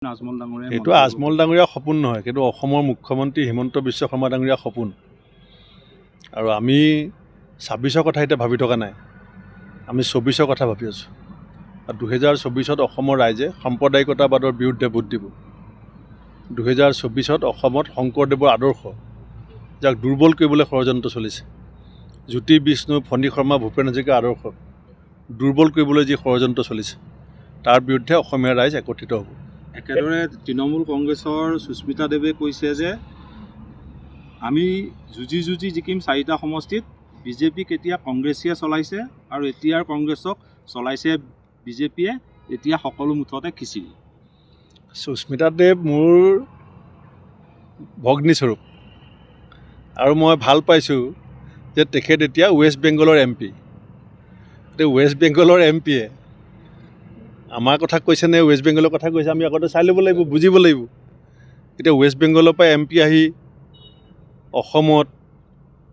এইটো আজমল ডাঙৰীয়া সপোন নহয়, কিন্তু অসমৰ মুখ্যমন্ত্ৰী হিমন্ত বিশ্ব শৰ্মা ডাঙৰীয়া সপোন। আৰু আমি ২৬ৰ কথা এতিয়া ভাবি থকা নাই, আমি ২৪ৰ কথা ভাবি আছোঁ। আৰু ২০২৪ত অসমৰ ৰাইজে সাম্প্ৰদায়িকতাবাদৰ বিৰুদ্ধে ভোট দিব। ২০২৪ত অসমত শংকৰদেৱৰ আদৰ্শ, যাক দুৰ্বল কৰিবলৈ ষড়যন্ত্ৰ চলিছে, জ্যোতি বিষ্ণু, ফণী শৰ্মা, ভূপেন হাজৰিকাৰ আদৰ্শ দুৰ্বল কৰিবলৈ যি ষড়যন্ত্ৰ চলিছে, তাৰ বিৰুদ্ধে অসমীয়া ৰাইজ একত্ৰিত হ'ব। একেদৰে তৃণমূল কংগ্ৰেছৰ সুস্মিতা দেৱে কৈছে যে আমি যুঁজি জিকিম 4টা সমষ্টিত, বিজেপিক এতিয়া কংগ্ৰেছীয়ে চলাইছে আৰু এতিয়াৰ কংগ্ৰেছক চলাইছে বিজেপিয়ে, এতিয়া সকলো মুঠতে খিচিৰি। সুস্মিতা দেৱ মোৰ ভগ্নীস্বৰূপ, আৰু মই ভাল পাইছোঁ যে তেখেত এতিয়া ৱেষ্ট বেংগলৰ MP। ৱেষ্ট বেংগলৰ MP-য়ে আমাৰ কথা কৈছে নে ৱেষ্ট বেংগলৰ কথা কৈছে, আমি আগতে চাই ল'ব লাগিব, বুজিব লাগিব। এতিয়া ৱেষ্ট বেংগলৰ পৰা MP আহি অসমত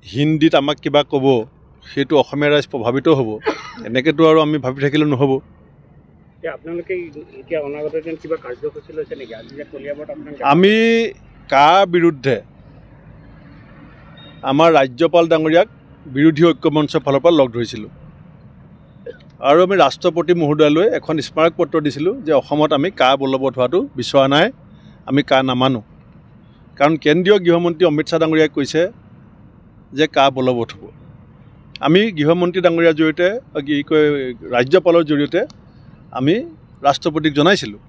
হিন্দীত আমাক কিবা ক'ব, সেইটো অসমীয়া ৰাইজ প্ৰভাৱিত হ'ব। এনেকৈতো আৰু আমি ভাবি থাকিলে নহ'ব। আপোনালোকে এতিয়া অনাগত দিন কিবা কাৰ্যসূচী লৈছে নেকি? আজি যে কলিয়াবৰত আমি কাৰ বিৰুদ্ধে আমাৰ ৰাজ্যপাল ডাঙৰীয়াক বিৰোধী ঐক্যমঞ্চৰ ফালৰ পৰা লগ ধৰিছিলোঁ, আৰু আমি ৰাষ্ট্ৰপতি মহোদয়লৈ এখন স্মাৰক পত্ৰ দিছিলোঁ যে অসমত আমি কা বলবৎ হোৱাটো বিচৰা নাই, আমি কা নামানো। কাৰণ কেন্দ্ৰীয় গৃহমন্ত্ৰী অমিত শ্বাহ ডাঙৰীয়াই কৈছে যে কা বলবৎ হ'ব। আমি গৃহমন্ত্ৰী ডাঙৰীয়াৰ জৰিয়তে ৰাজ্যপালৰ জৰিয়তে আমি ৰাষ্ট্ৰপতিক জনাইছিলোঁ,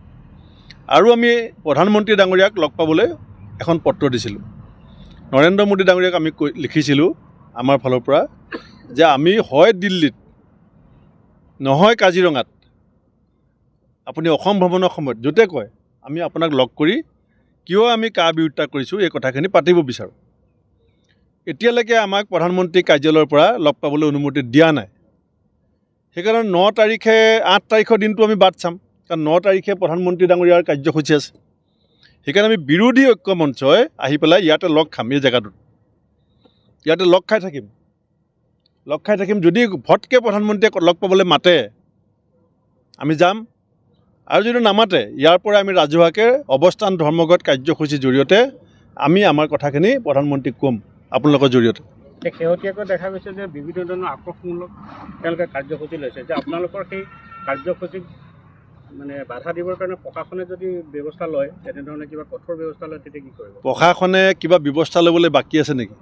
আৰু আমি প্ৰধানমন্ত্ৰী ডাঙৰীয়াক লগ পাবলৈ এখন পত্ৰ দিছিলোঁ। নৰেন্দ্ৰ মোদী ডাঙৰীয়াক আমি লিখিছিলোঁ আমাৰ ফালৰ পৰা যে আমি হয় দিল্লীত, নহয় কাজিৰঙাত, আপুনি অসম ভ্ৰমণৰ সময়ত য'তে কয় আমি আপোনাক লগ কৰি কিয় আমি কা বিৰোধিতা কৰিছোঁ এই কথাখিনি পাতিব বিচাৰোঁ। এতিয়ালৈকে আমাক প্ৰধানমন্ত্ৰী কাৰ্যালয়ৰ পৰা লগ পাবলৈ অনুমতি দিয়া নাই। সেইকাৰণে 8 তাৰিখৰ দিনটো আমি বাট চাম, কাৰণ 9 তাৰিখে প্ৰধানমন্ত্ৰী ডাঙৰীয়াৰ কাৰ্যসূচী আছে। সেইকাৰণে আমি বিৰোধী ঐক্যমঞ্চই আহি পেলাই ইয়াতে লগ খাম, এই জেগাটোত ইয়াতে লগ খাই থাকিম। যদি ভটকৈ প্ৰধানমন্ত্ৰীয়ে লগ পাবলৈ মাতে আমি যাম, আৰু যদি নামাতে ইয়াৰ পৰা আমি ৰাজহুৱাকৈ অৱস্থান ধৰ্মঘট কাৰ্যসূচীৰ জৰিয়তে আমি আমাৰ কথাখিনি প্ৰধানমন্ত্ৰীক ক'ম আপোনালোকৰ জৰিয়তে। শেহতীয়াকৈ দেখা গৈছে যে বিভিন্ন ধৰণৰ আক্ৰমণমূলক তেওঁলোকে কাৰ্যসূচী লৈছে, যে আপোনালোকৰ সেই কাৰ্যসূচীক মানে বাধা দিবৰ কাৰণে প্ৰশাসনে যদি ব্যৱস্থা লয়, তেনেধৰণে কিবা কঠোৰ ব্যৱস্থা লয়, তেতিয়া কি কৰিব? প্ৰশাসনে কিবা ব্যৱস্থা ল'বলৈ বাকী আছে নেকি?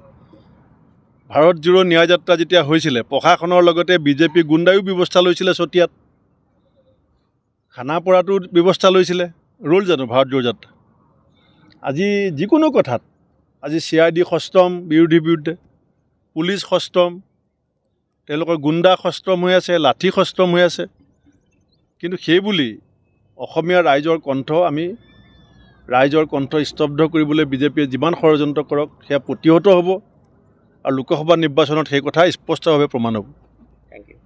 ভাৰত জোড়ো ন্যায় যাত্ৰা যেতিয়া হৈছিলে, প্ৰশাসনৰ লগতে বিজেপি গুণ্ডায়ো ব্যৱস্থা লৈছিলে, চতিয়াত খানাপৰাটো ব্যৱস্থা লৈছিলে, ৰ'ল জানো ভাৰত জোড়ো যাত্ৰা? আজি যিকোনো কথাত আজি CID সষ্টম বিৰোধীৰ বিৰুদ্ধে, পুলিচ সষ্টম, তেওঁলোকৰ গুণ্ডা সষ্টম হৈ আছে, লাঠি সষ্টম হৈ আছে। কিন্তু সেইবুলি অসমীয়া ৰাইজৰ কণ্ঠ স্তব্ধ কৰিবলৈ বিজেপিয়ে যিমান ষড়যন্ত্ৰ কৰক সেয়া প্ৰতিহত হ'ব, আৰু লোকসভা নিৰ্বাচনত সেই কথা স্পষ্টভাৱে প্ৰমাণ হ'ব। Thank U.